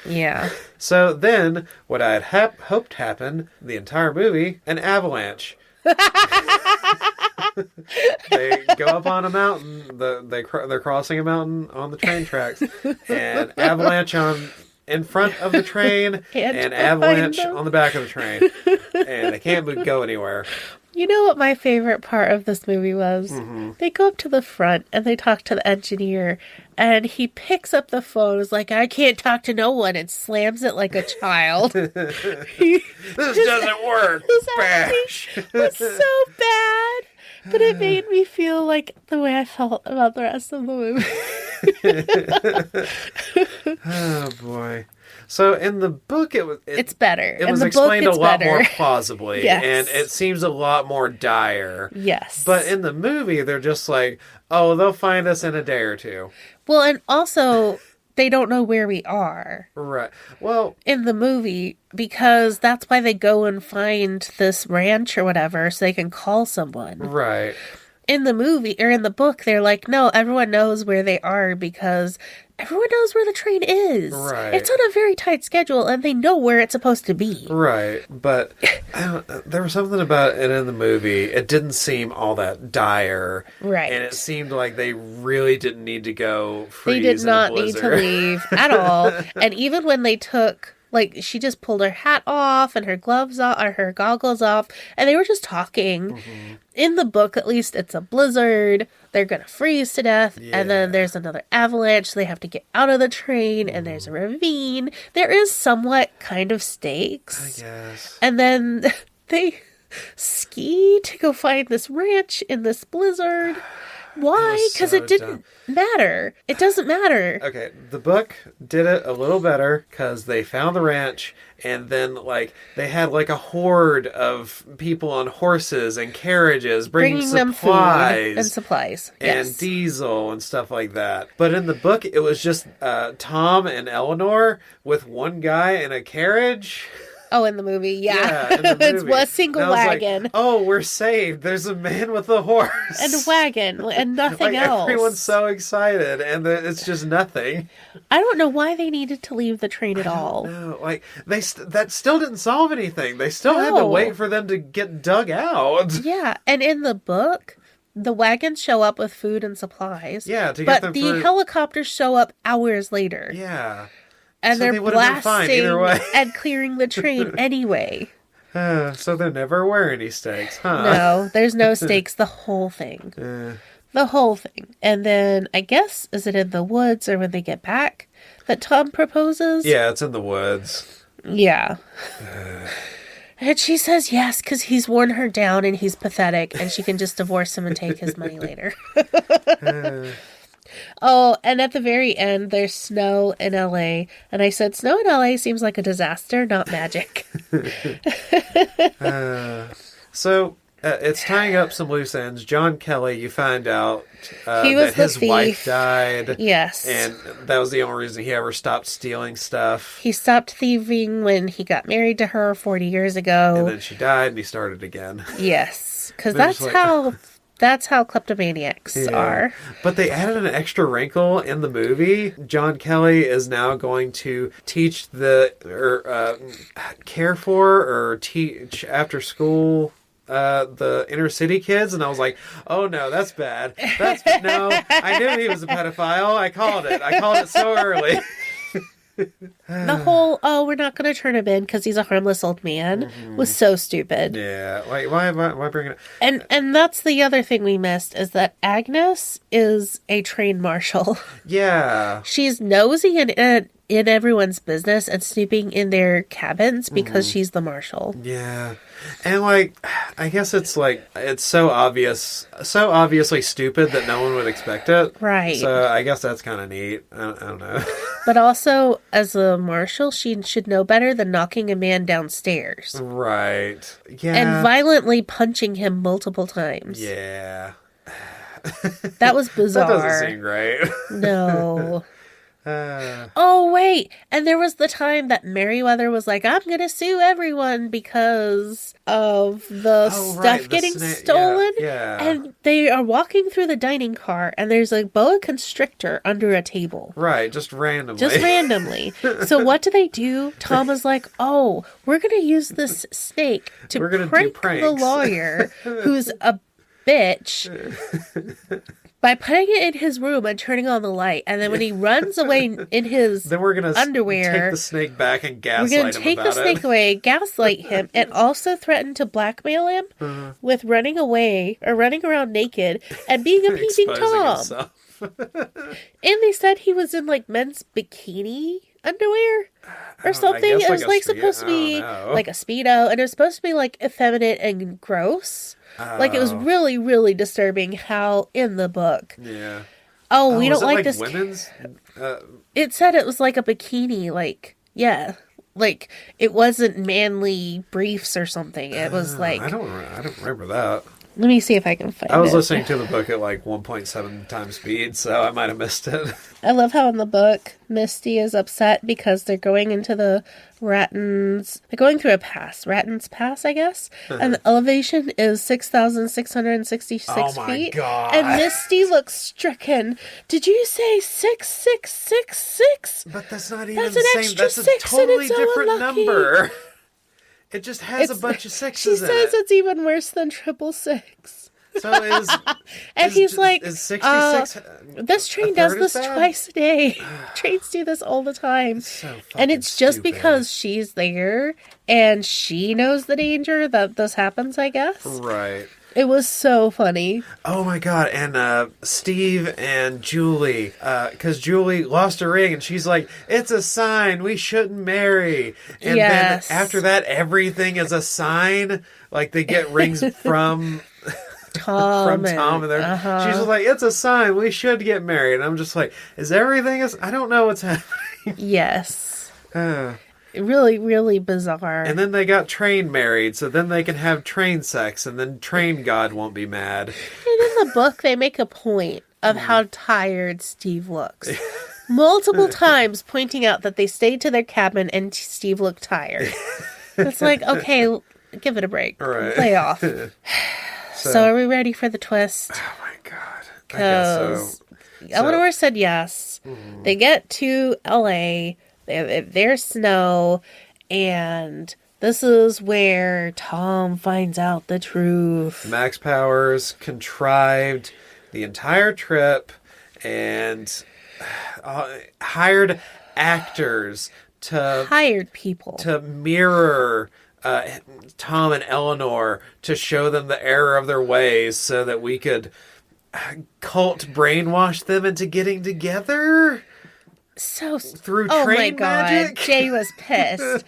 Yeah. So then, what I had hoped happened the entire movie, an avalanche. They go up on a mountain. They're crossing a mountain on the train tracks, and avalanche in front of the train, and avalanche on the back of the train, and they can't go anywhere. You know what my favorite part of this movie was? They go up to the front and they talk to the engineer, and he picks up the phone, is like, I can't talk to no one, and slams it like a child. This doesn't work. Bash. It was so bad. But it made me feel like the way I felt about the rest of the movie. Oh, boy. So in the book, it's better. It was explained a lot more plausibly, yes. And it seems a lot more dire. Yes. But in the movie, they're just like, oh, they'll find us in a day or two. Well, and also, they don't know where we are. Right. Well, in the movie, because that's why they go and find this ranch or whatever, so they can call someone. Right. In the movie, or in the book, they're like, no, everyone knows where they are because everyone knows where the train is. Right. It's on a very tight schedule, and they know where it's supposed to be. Right. But there was something about it in the movie. It didn't seem all that dire. Right. And it seemed like they really didn't need to go freeze. They did not need to leave at all. And even when they took... like, she just pulled her hat off and her gloves off, or her goggles off, and they were just talking. In the book, at least, it's a blizzard. They're going to freeze to death. Yeah. And then there's another avalanche. So they have to get out of the train, and there's a ravine. There is somewhat kind of stakes. I guess. And then they ski to go find this ranch in this blizzard. Why? Because it didn't matter. It doesn't matter. Okay, the book did it a little better because they found the ranch, and then like they had like a horde of people on horses and carriages bringing them supplies food and supplies and diesel and stuff like that. But in the book, it was just Tom and Eleanor with one guy in a carriage. Oh, in the movie, yeah. In the movie. It's a single wagon. Like, oh, we're saved. There's a man with a horse. And a wagon, and nothing else. Everyone's so excited, and it's just nothing. I don't know why they needed to leave the train at all. No, like, that still didn't solve anything. They still had to wait for them to get dug out. Yeah, and in the book... the wagons show up with food and supplies. Yeah, to get them but the helicopters show up hours later. Yeah. And so they're blasting and clearing the train anyway. So there never were any stakes, huh? No, there's no stakes. The whole thing. The whole thing. And then, I guess, is it in the woods or when they get back that Tom proposes? Yeah, it's in the woods. Yeah. And she says yes, because he's worn her down and he's pathetic, and she can just divorce him and take his money later. Oh, and at the very end, there's snow in LA. And I said, snow in LA seems like a disaster, not magic. So it's tying up some loose ends. John Kelly, you find out He was that the his thief. wife died. Yes. And that was the only reason he ever stopped stealing stuff. He stopped thieving when he got married to her 40 years ago. And then she died and he started again. Yes. Because They're that's just like- that's how kleptomaniacs are. But they added an extra wrinkle in the movie. John Kelly is now going to teach care for or teach after school the inner city kids, and I was like, oh no, that's bad. No, I knew he was a pedophile. I called it so early. The whole, we're not going to turn him in because he's a harmless old man was so stupid. Yeah, like why bring it up? And that's the other thing we missed is that Agnes is a trained marshal. Yeah. She's nosy in everyone's business and snooping in their cabins because she's the marshal. Yeah. And like, I guess it's so obviously stupid that no one would expect it. Right. So I guess that's kind of neat. I don't know. But also, as a marshal, she should know better than knocking a man downstairs. Right. Yeah. And violently punching him multiple times. Yeah. That was bizarre. That doesn't seem right. No. Oh, wait. And there was the time that Merriweather was like, I'm going to sue everyone because of the stuff getting stolen. Yeah. And they are walking through the dining car and there's a boa constrictor under a table. Right. Just randomly. So what do? Tom was like, oh, we're going to use this snake to prank the lawyer who's a bitch by putting it in his room and turning on the light. And then when he runs away in his then we're gonna underwear, take the snake back and gaslight him. We're going to take the snake away, gaslight him, and also threaten to blackmail him with running away or running around naked and being a peeping Tom. And they said he was in like men's bikini underwear or something. It was like supposed to be like a Speedo, and it was supposed to be like effeminate and gross. Like, it was really, really disturbing how in the book. Yeah. Oh, we don't like this. Women's? It said it was like a bikini, like, yeah. Like, it wasn't manly briefs or something. It was like... I don't remember that. Let me see if I can find it. I was listening to the book at like 1.7 times speed, so I might have missed it. I love how in the book, Misty is upset because they're going into the They're going through a pass. Ratton's Pass, I guess. And the elevation is 6,666 feet. Oh my God. And Misty looks stricken. Did you say 6666? But that's not even That's the an same. extra That's a six, and totally it's so different unlucky. number. It just has a bunch of sixes in She says it. it's even worse than 666. So is And he's like, is 66 this train a does third this as bad? twice a day. Trains do this all the time. So And it's just stupid. because she's there and she knows the danger that this happens, I guess. Right. It was so funny. Oh my God. And Steve and Julie, because Julie lost a ring and she's like, it's a sign we shouldn't marry. And Yes. then after that, everything is a sign. Like they get rings from Tom. Tom and she's just like, it's a sign we should get married. And I'm just like, is everything I don't know what's happening. Yes. Really, really bizarre. And then they got train married, so then they can have train sex, and then train god won't be mad. And in the book, they make a point of how tired Steve looks. Multiple times pointing out that they stayed to their cabin and Steve looked tired. It's like, okay, give it a break. Right. Lay off. So are we ready for the twist? Oh my God. I guess so. Eleanor said yes. They get to LA. There's snow. And this is where Tom finds out the truth. Max Powers contrived the entire trip and hired actors to Hired people. to mirror Tom and Eleanor to show them the error of their ways so that we could cult brainwash them into getting together So through oh train my God. magic. Jay was pissed.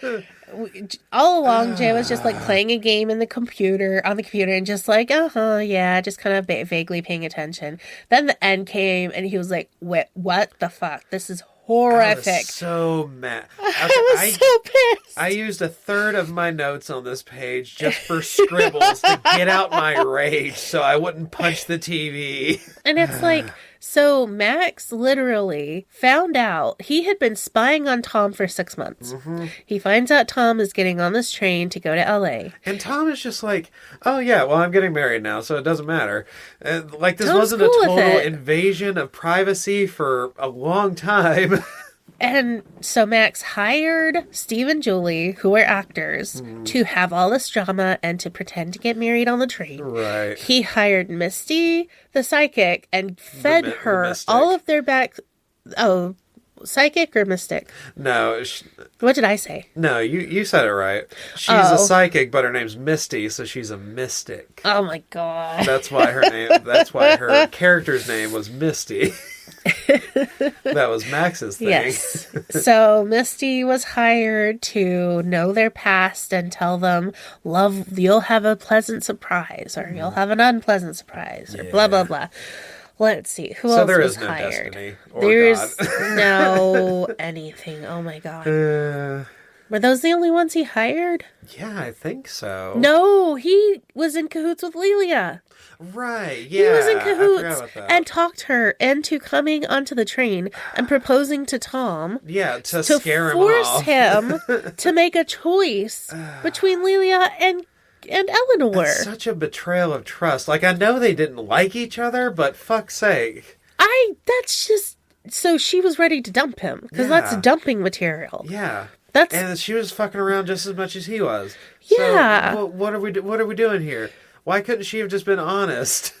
all along, Jay was just like playing a game on the computer and just like, yeah, just kind of vaguely paying attention. Then the end came and he was like, wait, what the fuck? This is horrific. I was so mad. I was so pissed. I used a third of my notes on this page just for scribbles to get out my rage so I wouldn't punch the TV. And it's like, so Max literally found out he had been spying on Tom for 6 months. Mm-hmm. He finds out Tom is getting on this train to go to LA. And Tom is just like, oh yeah, well, I'm getting married now, so it doesn't matter. And, like, this Tom's wasn't cool a total invasion of privacy for a long time. And so Max hired Steve and Julie, who are actors, to have all this drama and to pretend to get married on the train. Right. He hired Misty, the psychic, and fed her all of their back... Oh, psychic or mystic? No. What did I say? No, you said it right. She's a psychic, but her name's Misty, so she's a mystic. Oh my god. That's why her character's name was Misty. That was Max's thing. Yes. So Misty was hired to know their past and tell them, you'll have a pleasant surprise, or you'll have an unpleasant surprise, or blah, blah, blah. Let's see. Who else was hired? Destiny or There's God. no anything. Oh my god. Were those the only ones he hired? Yeah, I think so. No, he was in cahoots with Lelia. Right, yeah. He was in cahoots I forgot about that. and talked her into coming onto the train and proposing to Tom. Yeah, to scare him force off. him to make a choice between Lelia and Eleanor. That's such a betrayal of trust. Like, I know they didn't like each other, but fuck's sake. That's just... So she was ready to dump him, because that's dumping material. Yeah. That's... And she was fucking around just as much as he was. Yeah. So, what are we doing here? Why couldn't she have just been honest?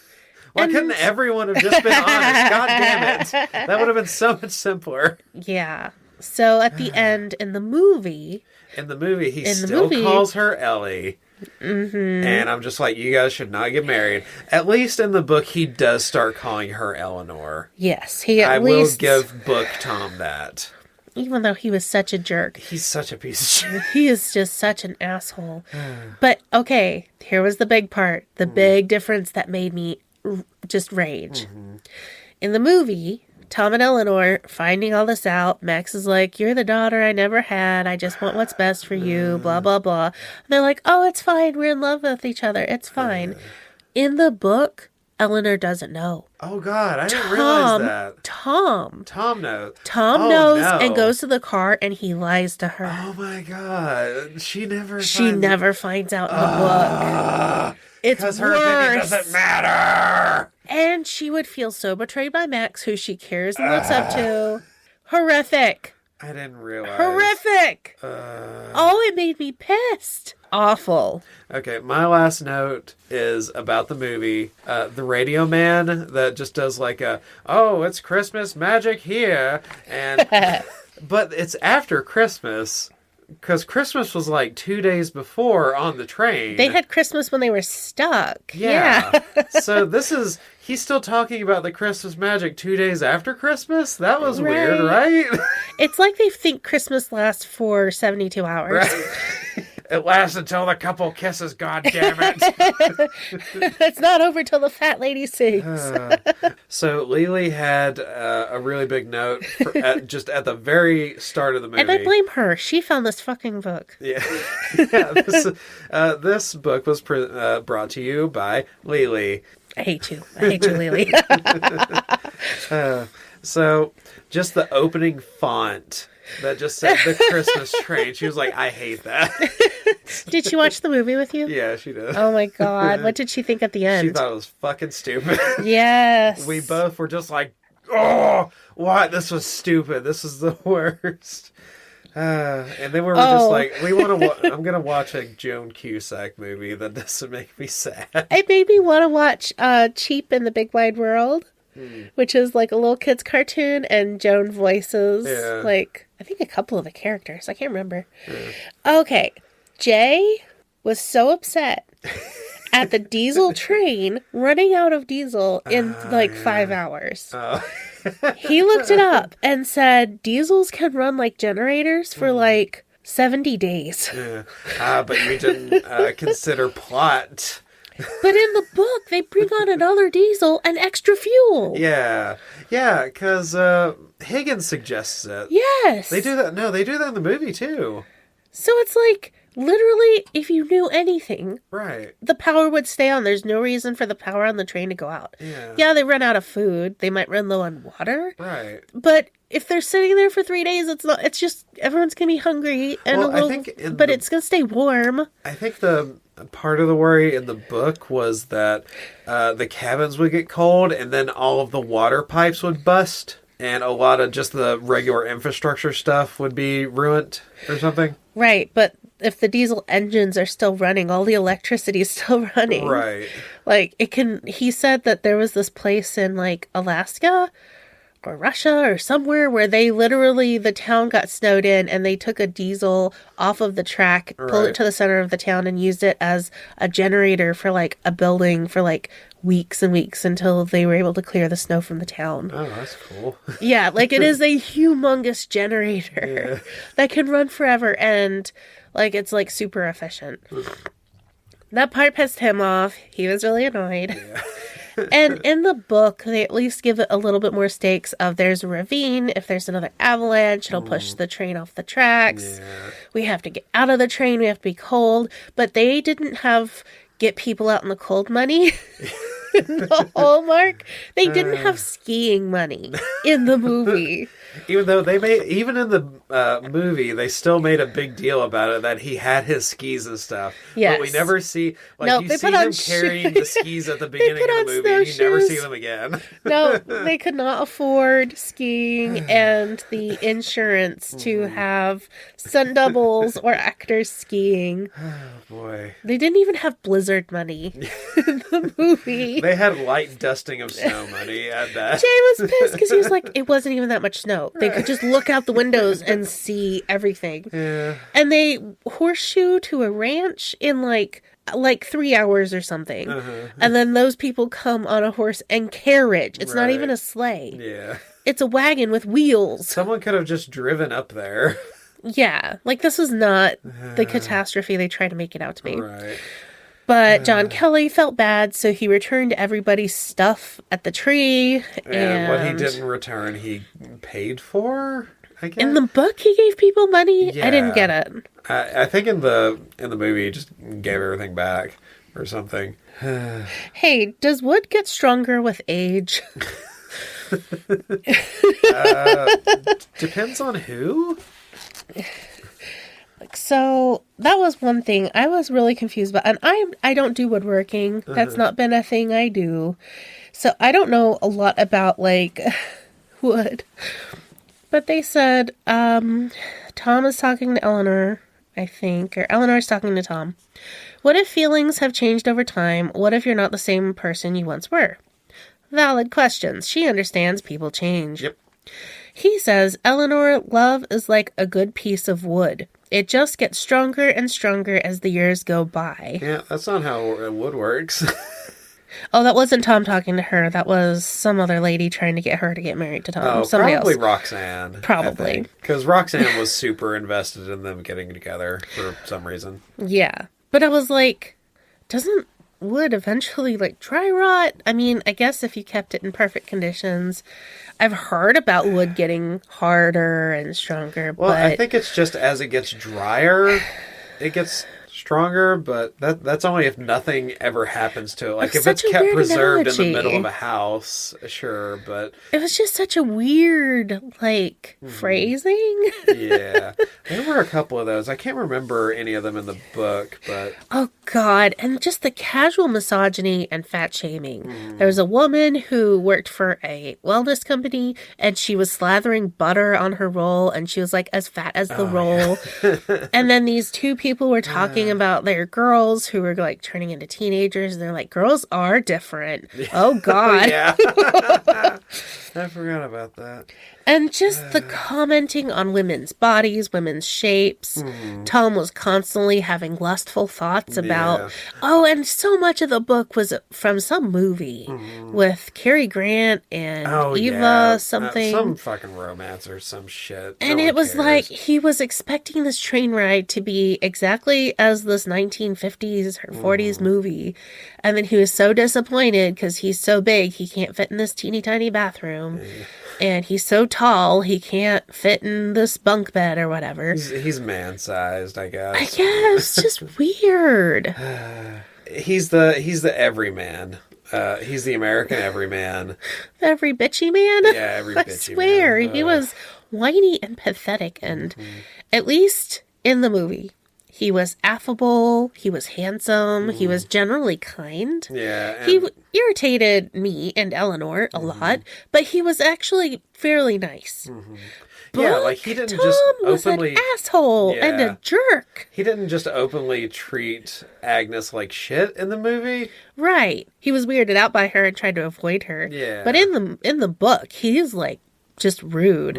Why couldn't everyone have just been honest? God damn it. That would have been so much simpler. Yeah. So at the end, in the movie... he still calls her Ellie. Mm-hmm. And I'm just like, you guys should not get married. At least in the book, he does start calling her Eleanor. Yes, I will give book Tom that. Even though he was such a jerk. He's such a piece of shit. He is just such an asshole. But, okay, here was the big part. The big difference that made me just rage. Mm-hmm. In the movie, Tom and Eleanor finding all this out, Max is like, you're the daughter I never had. I just want what's best for you, blah, blah, blah. And they're like, oh, it's fine. We're in love with each other. It's fine. In the book, Eleanor doesn't know. Oh, God. I didn't realize that. Tom knows. Tom knows and goes to the car and he lies to her. Oh, my God. She never finds out in the book. It's worse. Because her opinion doesn't matter. And she would feel so betrayed by Max, who she cares and looks up to. Horrific. I didn't realize. Horrific. It made me pissed. Awful. Okay, my last note is about the movie. The radio man that just does like it's Christmas magic here. And but it's after Christmas. Because Christmas was like 2 days before on the train. They had Christmas when they were stuck. Yeah. So he's still talking about the Christmas magic 2 days after Christmas? That was weird, right? It's like they think Christmas lasts for 72 hours. Right. It lasts until the couple kisses, goddammit. It's not over till the fat lady sings. So Lily had a really big note just at the very start of the movie. And I blame her. She found this fucking book. Yeah. This book was brought to you by Lily. I hate you, Lily. So just the opening font that just said the Christmas train. She was like, I hate that. Did she watch the movie with you? Yeah, she did. Oh my God. What did she think at the end? She thought it was fucking stupid. Yes. We both were just like, oh, what? This was stupid. This is the worst. And then we were just like, I'm going to watch a Joan Cusack movie that doesn't make me sad. It made me want to watch Cheap in the Big Wide World, which is like a little kid's cartoon, and Joan voices like, I think a couple of the characters. I can't remember. Okay. Jay was so upset at the diesel train running out of diesel in 5 hours. He looked it up and said diesels can run like generators for like 70 days. But you didn't consider plot. But in the book, they bring on another diesel and extra fuel. Yeah, because Higgins suggests it. Yes. They do that. No, they do that in the movie, too. So it's like, literally, if you knew anything, right, the power would stay on. There's no reason for the power on the train to go out. Yeah, they run out of food. They might run low on water. Right. But if they're sitting there for 3 days, it's just, everyone's going to be hungry. And but it's going to stay warm. I think the part of the worry in the book was that the cabins would get cold and then all of the water pipes would bust. And a lot of just the regular infrastructure stuff would be ruined or something. Right, but if the diesel engines are still running, all the electricity is still running. Right. Like, he said that there was this place in, like, Alaska or Russia or somewhere where they literally, the town got snowed in and they took a diesel off of the track, pulled it to the center of the town and used it as a generator for, like, a building for, like, weeks and weeks until they were able to clear the snow from the town. Oh, that's cool. Yeah, like, it is a humongous generator that can run forever and, like, it's, like, super efficient. That part pissed him off. He was really annoyed. Yeah. And in the book, they at least give it a little bit more stakes of there's a ravine. If there's another avalanche, it'll push the train off the tracks. Yeah. We have to get out of the train. We have to be cold. But they didn't have get people out in the cold money. In the Hallmark. They didn't have skiing money in the movie. Even though even in the movie, they still made a big deal about it that he had his skis and stuff. Yes. But we never see, like, No, you they see put on him carrying the skis at the beginning put of on the movie, and you never see snowshoes. them again. No, they could not afford skiing and the insurance to have stunt doubles or actors skiing. Oh, boy. They didn't even have blizzard money in the movie. They had light dusting of snow money at that. Jay was pissed because he was like, it wasn't even that much snow. They could just look out the windows and see everything. Yeah. And they horseshoe to a ranch in like 3 hours or something. And then those people come on a horse and carriage. It's not even a sleigh. Yeah. It's a wagon with wheels. Someone could have just driven up there. Yeah. Like, this was not the catastrophe they tried to make it out to be. Right. But John Kelly felt bad, so he returned everybody's stuff at the tree. And what he didn't return, he paid for, I guess? In the book, he gave people money? Yeah. I didn't get it. I think in the movie, he just gave everything back or something. Hey, does wood get stronger with age? Depends on who. So that was one thing I was really confused about. And I don't do woodworking. That's not been a thing I do. So I don't know a lot about, like, wood. But they said, Tom is talking to Eleanor, I think, or Eleanor's talking to Tom. What if feelings have changed over time? What if you're not the same person you once were? Valid questions. She understands people change. Yep. He says, Eleanor, love is like a good piece of wood. It just gets stronger and stronger as the years go by. Yeah, that's not how wood works. Oh, that wasn't Tom talking to her. That was some other lady trying to get her to get married to Tom. Oh, Somebody probably else. Roxanne. Probably. Because Roxanne was super invested in them getting together for some reason. Yeah. But I was like, doesn't wood eventually, like, dry rot? I mean, I guess if you kept it in perfect conditions. I've heard about wood getting harder and stronger, Well, but I think it's just as it gets drier, it gets stronger, but that's only if nothing ever happens to it. Like, if it's kept preserved in the middle of a house, sure, but... It was just such a weird, like, phrasing. Yeah. There were a couple of those. I can't remember any of them in the book, but... Oh, God. And just the casual misogyny and fat shaming. There was a woman who worked for a wellness company, and she was slathering butter on her roll, and she was, like, as fat as the roll. Yeah. And then these two people were talking about their girls who were like turning into teenagers. And they're like, girls are different. Oh, God. Yeah. I forgot about that. And just the commenting on women's bodies, women's shapes. Tom was constantly having lustful thoughts about, and so much of the book was from some movie with Cary Grant and Eva something. Some fucking romance or some shit. And it was like he was expecting this train ride to be exactly as this 1950s or 40s movie. And then he was so disappointed because he's so big, he can't fit in this teeny tiny bathroom. And he's so tall, he can't fit in this bunk bed or whatever. He's man-sized, I guess. I guess, just weird. He's the everyman. He's the American everyman. Every bitchy man? Yeah, every bitchy man. I swear, he was whiny and pathetic. And at least in the movie, he was affable, he was handsome, he was generally kind. Yeah. He irritated me and Eleanor a lot, but he was actually fairly nice. But yeah, like he didn't Tom just was openly... an asshole and a jerk. He didn't just openly treat Agnes like shit in the movie. Right. He was weirded out by her and tried to avoid her. Yeah. But in the book, he's like just rude.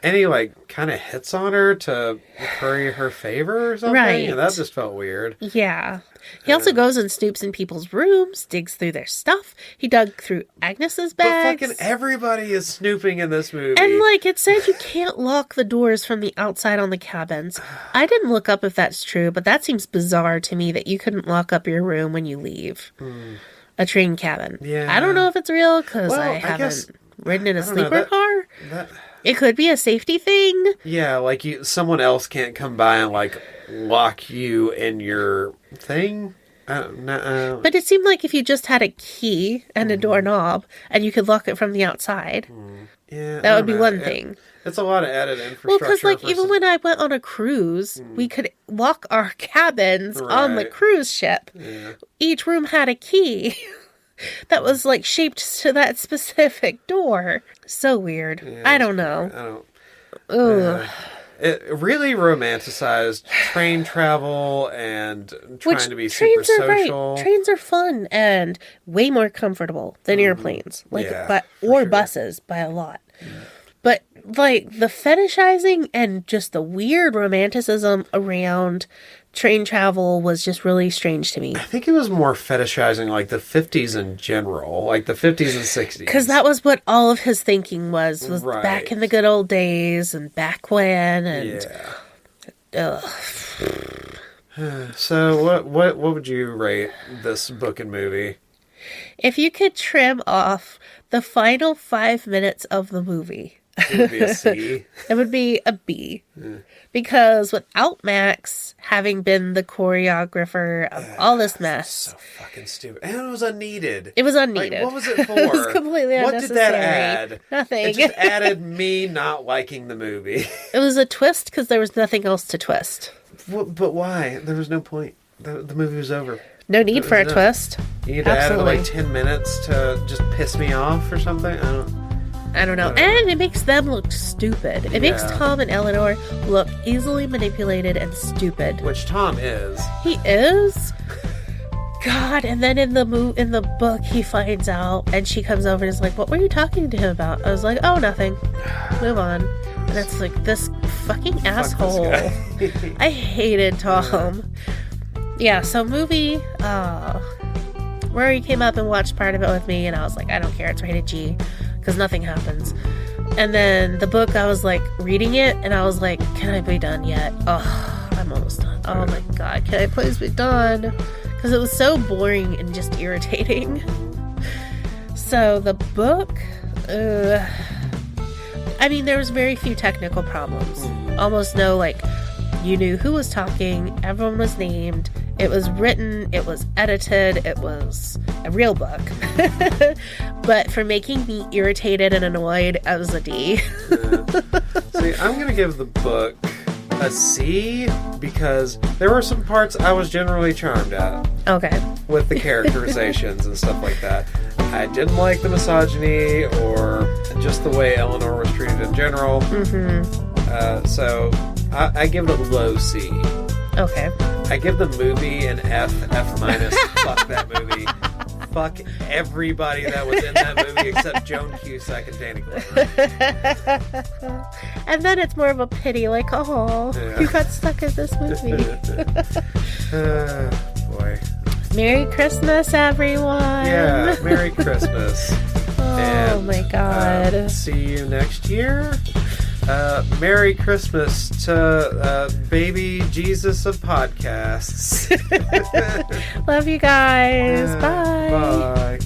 And he like kind of hits on her to curry her favor or something. Right. And that just felt weird. Yeah. He also goes and snoops in people's rooms, digs through their stuff. He dug through Agnes's bags. But fucking everybody is snooping in this movie. And like it said, you can't lock the doors from the outside on the cabins. I didn't look up if that's true, but that seems bizarre to me that you couldn't lock up your room when you leave a train cabin. Yeah. I don't know if it's real because Well, I I haven't guess- ridden in a I don't know, sleeper car. It could be a safety thing. Yeah, like someone else can't come by and like lock you in your thing. But it seemed like if you just had a key and a doorknob and you could lock it from the outside, that would be one thing. It's a lot of added infrastructure. Well, because like even when I went on a cruise, we could lock our cabins on the cruise ship. Yeah. Each room had a key that was like shaped to that specific door. So weird. Yeah, I don't know. Ugh. It really romanticized train travel and trying to be super trains are social. great. Trains are fun and way more comfortable than airplanes, or buses by a lot. But like the fetishizing and just the weird romanticism around train travel was just really strange to me. I think it was more fetishizing like the 50s in general, like the 50s and 60s. Because that was what all of his thinking was Right. back in the good old days and back when and So what would you rate this book and movie? If you could trim off the final 5 minutes of the movie, It would be a C. it would be a B. Because without Max having been the choreographer of all this mess. So fucking stupid. And it was unneeded. It was unneeded. Like, what was it for? It was completely what unnecessary. did that add? Nothing. It just added me not liking the movie. It was a twist because there was nothing else to twist. But why? There was no point. The movie was over. No need for a twist. You need to add like 10 minutes to just piss me off or something? I don't know. And it makes them look stupid. It makes Tom and Eleanor look easily manipulated and stupid. Which Tom is. He is? God, and then in the book he finds out and she comes over and is like, what were you talking to him about? I was like, oh, nothing. Move on. And it's like, this fucking asshole. I hated Tom. Yeah, so movie, Rory came up and watched part of it with me and I was like, I don't care, it's rated G. Because nothing happens. And then the book, I was like reading it and I was like, can I be done yet? Oh, I'm almost done. Oh my God, can I please be done? Because it was so boring and just irritating. So the book, I mean, there was very few technical problems. Almost no, like, you knew who was talking, everyone was named, it was written, it was edited, it was a real book. But for making me irritated and annoyed, I was a D. See, I'm going to give the book a C because there were some parts I was generally charmed at. Okay. With the characterizations and stuff like that. I didn't like the misogyny or just the way Eleanor was treated in general. So I give it a low C. Okay. I give the movie an F minus. Fuck that movie. Fuck everybody that was in that movie except Joan Cusack and Danny Glover. And then it's more of a pity, like, oh, you got stuck in this movie. Boy. Merry Christmas, everyone. Yeah, Merry Christmas. Oh, my God. See you next year. Merry Christmas to baby Jesus of podcasts. Love you guys. Bye. Bye.